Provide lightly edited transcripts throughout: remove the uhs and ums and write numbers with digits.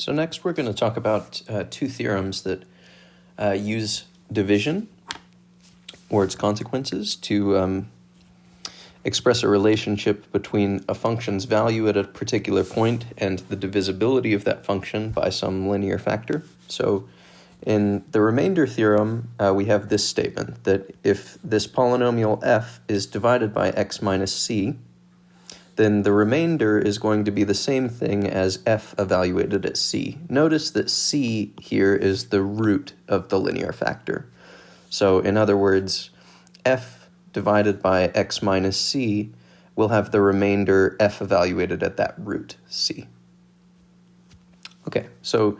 So next we're going to talk about two theorems that use division or its consequences to express a relationship between a function's value at a particular point and the divisibility of that function by some linear factor. So in the remainder theorem, we have this statement that if this polynomial f is divided by x minus c, then the remainder is going to be the same thing as f evaluated at c. Notice that c here is the root of the linear factor. So in other words, f divided by x minus c will have the remainder f evaluated at that root, c. Okay, so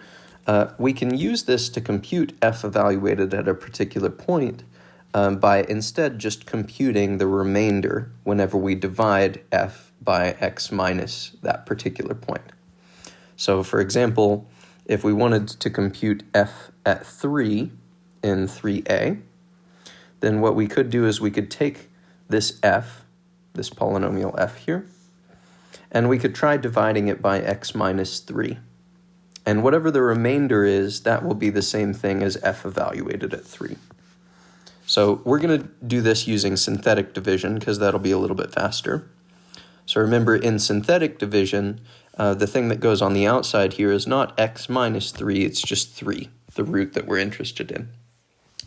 we can use this to compute f evaluated at a particular point by instead just computing the remainder whenever we divide f by x minus that particular point. So for example, if we wanted to compute f at 3 in 3a, then what we could do is we could take this f, this polynomial f here, and we could try dividing it by x minus 3. And whatever the remainder is, that will be the same thing as f evaluated at 3. So we're going to do this using synthetic division because that'll be a little bit faster. So remember, in synthetic division, the thing that goes on the outside here is not x minus 3, it's just 3, the root that we're interested in.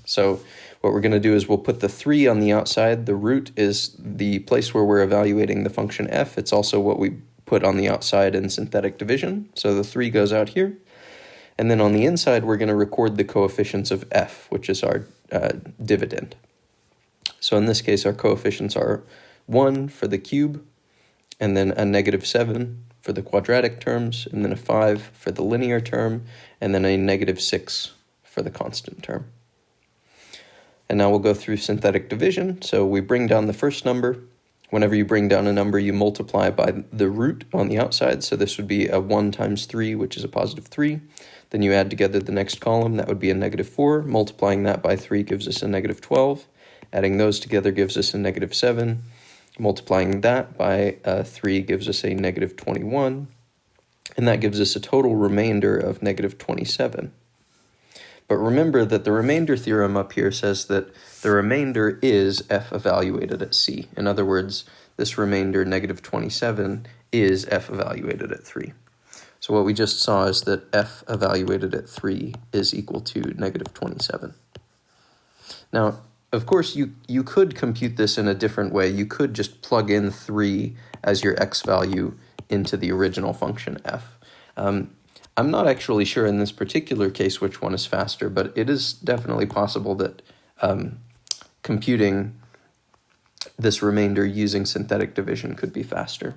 So what we're going to do is we'll put the 3 on the outside. The root is the place where we're evaluating the function f. It's also what we put on the outside in synthetic division. So the 3 goes out here. And then on the inside, we're going to record the coefficients of f, which is our dividend. So in this case, our coefficients are 1 for the cube, and then a -7 for the quadratic terms, and then a 5 for the linear term, and then a -6 for the constant term. And now we'll go through synthetic division. So we bring down the first number. Whenever you bring down a number, you multiply by the root on the outside. So this would be a 1 times 3, which is a positive 3. Then you add together the next column. That would be a -4. Multiplying that by 3 gives us a -12. Adding those together gives us a -7. Multiplying that by 3 gives us a -21. And that gives us a total remainder of -27. But remember that the remainder theorem up here says that the remainder is f evaluated at c. In other words, this remainder, -27, is f evaluated at 3. So what we just saw is that f evaluated at 3 is equal to -27. Now, of course, you could compute this in a different way. You could just plug in 3 as your x value into the original function f. I'm not actually sure in this particular case which one is faster, but it is definitely possible that computing this remainder using synthetic division could be faster.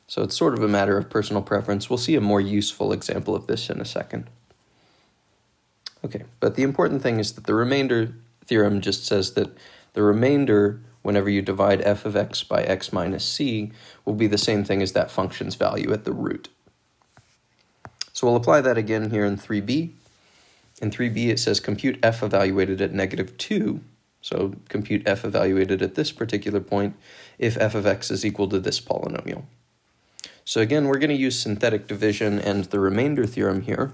So it's sort of a matter of personal preference. We'll see a more useful example of this in a second. Okay, but the important thing is that the remainder theorem just says that the remainder, whenever you divide f of x by x minus c, will be the same thing as that function's value at the root. So we'll apply that again here in 3b. In 3b it says compute f evaluated at -2. So compute f evaluated at this particular point if f of x is equal to this polynomial. So again, we're going to use synthetic division and the remainder theorem here.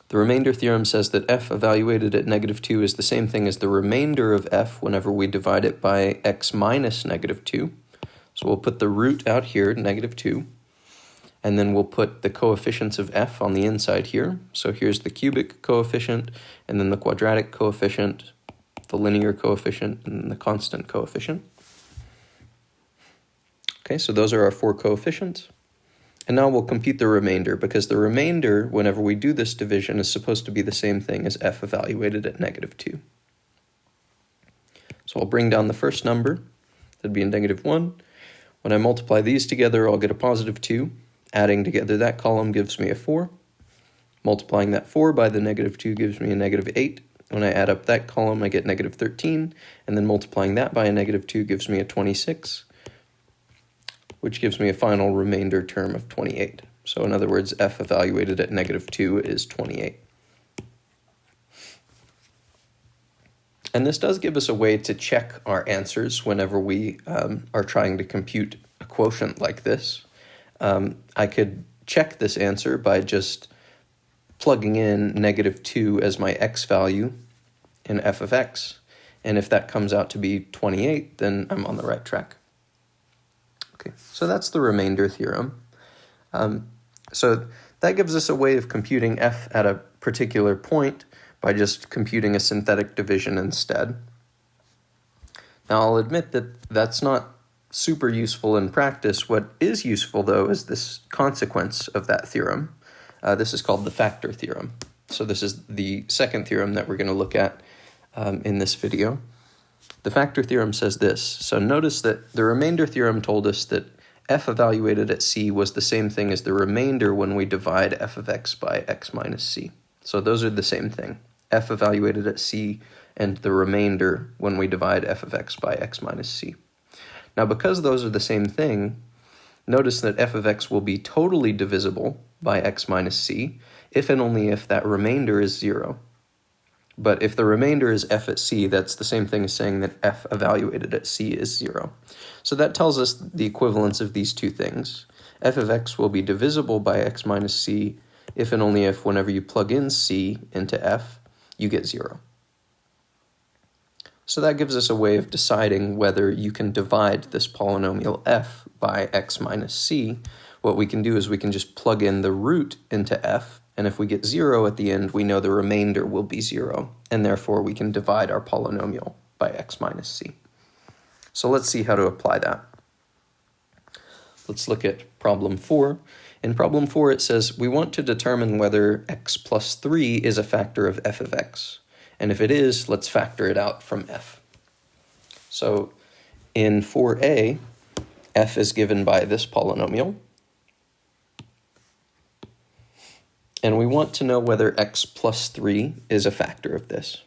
The remainder theorem says that f evaluated at -2 is the same thing as the remainder of f whenever we divide it by x minus -2. So we'll put the root out here, -2. And then we'll put the coefficients of f on the inside here. So here's the cubic coefficient, and then the quadratic coefficient, the linear coefficient, and the constant coefficient. Okay, so those are our 4 coefficients. And now we'll compute the remainder, because the remainder, whenever we do this division, is supposed to be the same thing as f evaluated at -2. So I'll bring down the first number. That'd be a -1. When I multiply these together, I'll get a +2. Adding together that column gives me a 4. Multiplying that 4 by the -2 gives me a -8. When I add up that column, I get -13. And then multiplying that by a -2 gives me a 26, which gives me a final remainder term of 28. So in other words, f evaluated at -2 is 28. And this does give us a way to check our answers whenever we are trying to compute a quotient like this. I could check this answer by just plugging in -2 as my x value in f of x. And if that comes out to be 28, then I'm on the right track. Okay, so that's the remainder theorem. So that gives us a way of computing f at a particular point by just computing a synthetic division instead. Now, I'll admit that that's not super useful in practice. What is useful, though, is this consequence of that theorem. This is called the factor theorem. So this is the second theorem that we're going to look at in this video. The factor theorem says this. So notice that the remainder theorem told us that f evaluated at c was the same thing as the remainder when we divide f of x by x minus c. So those are the same thing. F evaluated at c and the remainder when we divide f of x by x minus c. Now, because those are the same thing, notice that f of x will be totally divisible by x minus c if and only if that remainder is 0. But if the remainder is f at c, that's the same thing as saying that f evaluated at c is 0. So that tells us the equivalence of these two things. F of x will be divisible by x minus c if and only if whenever you plug in c into f, you get 0. So that gives us a way of deciding whether you can divide this polynomial f by x minus c. What we can do is we can just plug in the root into f, and if we get 0 at the end, we know the remainder will be 0, and therefore we can divide our polynomial by x minus c. So let's see how to apply that. Let's look at problem 4. In problem 4, it says we want to determine whether x plus 3 is a factor of f of x. And if it is, let's factor it out from f. So in 4a, f is given by this polynomial. And we want to know whether x plus 3 is a factor of this.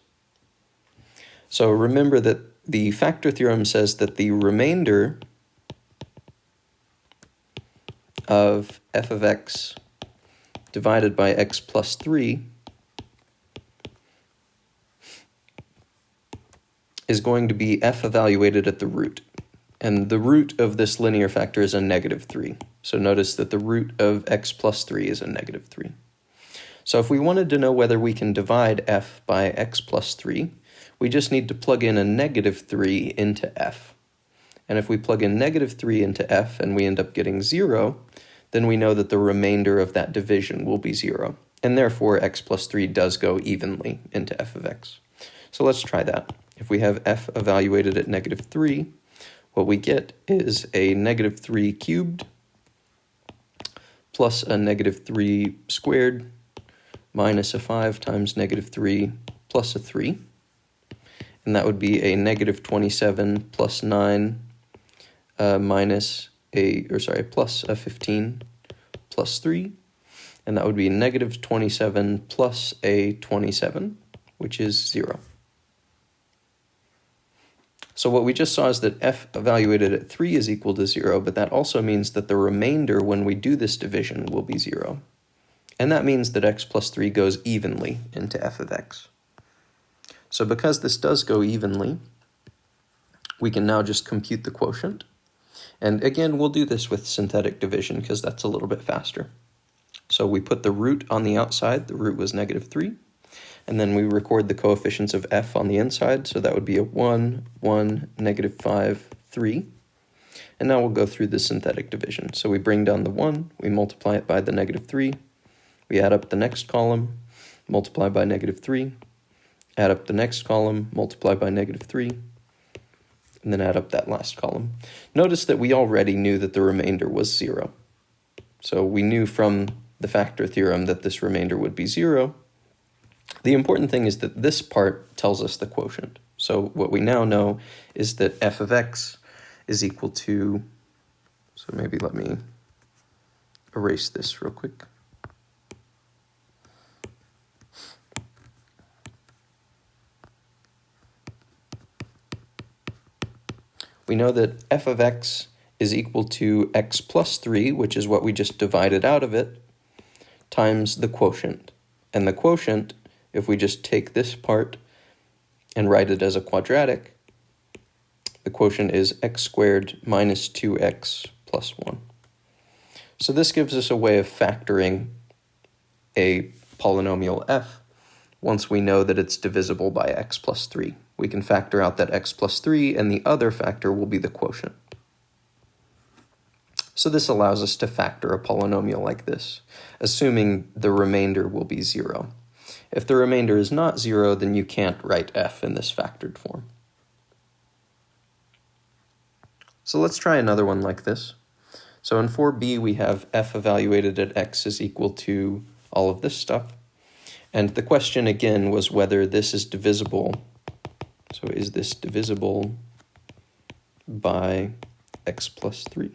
So remember that the factor theorem says that the remainder of f of x divided by x plus 3 is going to be f evaluated at the root. And the root of this linear factor is a -3. So notice that the root of x plus 3 is a -3. So if we wanted to know whether we can divide f by x plus 3, we just need to plug in a -3 into f. And if we plug in -3 into f and we end up getting 0, then we know that the remainder of that division will be 0. And therefore, x plus 3 does go evenly into f of x. So let's try that. If we have f evaluated at -3, what we get is a -3 cubed plus a -3 squared minus a 5 times -3 plus a 3. And that would be a -27 plus 9 plus a 15 plus 3. And that would be -27 plus a 27, which is 0. So what we just saw is that f evaluated at 3 is equal to 0, but that also means that the remainder when we do this division will be 0. And that means that x plus 3 goes evenly into f of x. So because this does go evenly, we can now just compute the quotient. And again, we'll do this with synthetic division because that's a little bit faster. So we put the root on the outside, the root was -3. And then we record the coefficients of f on the inside, so that would be a 1, 1, -5, 3. And now we'll go through the synthetic division. So we bring down the 1, we multiply it by the -3, we add up the next column, multiply by -3, add up the next column, multiply by -3, and then add up that last column. Notice that we already knew that the remainder was 0. So we knew from the factor theorem that this remainder would be 0. The important thing is that this part tells us the quotient. So what we now know is that f of x is equal to, so maybe let me erase this real quick. We know that f of x is equal to x plus 3, which is what we just divided out of it, times the quotient. And the quotient, if we just take this part and write it as a quadratic, the quotient is x squared minus 2x plus 1. So this gives us a way of factoring a polynomial f once we know that it's divisible by x plus 3. We can factor out that x plus 3, and the other factor will be the quotient. So this allows us to factor a polynomial like this, assuming the remainder will be 0. If the remainder is not 0, then you can't write f in this factored form. So let's try another one like this. So in 4b, we have f evaluated at x is equal to all of this stuff. And the question again was whether this is divisible. So is this divisible by x plus 3?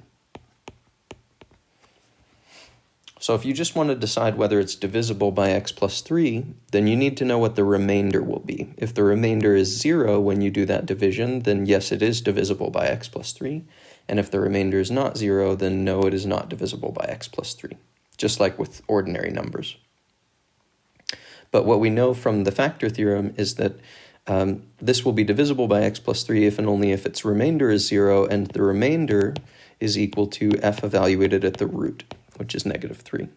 So if you just want to decide whether it's divisible by x plus 3, then you need to know what the remainder will be. If the remainder is 0 when you do that division, then yes, it is divisible by x plus 3. And if the remainder is not 0, then no, it is not divisible by x plus 3, just like with ordinary numbers. But what we know from the factor theorem is that this will be divisible by x plus 3 if and only if its remainder is 0, and the remainder is equal to f evaluated at the root, which is negative 3.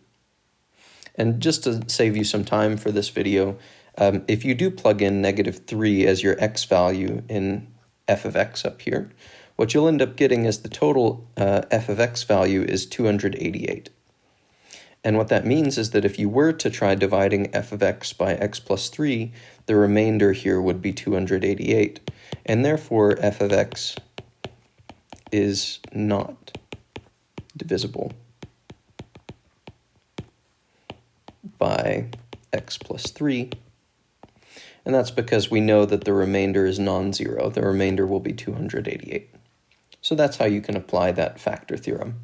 And just to save you some time for this video, if you do plug in negative 3 as your x value in f of x up here, what you'll end up getting is the total f of x value is 288. And what that means is that if you were to try dividing f of x by x plus 3, the remainder here would be 288. And therefore, f of x is not divisible by x plus 3. And that's because we know that the remainder is non-zero. The remainder will be 288. So that's how you can apply that factor theorem.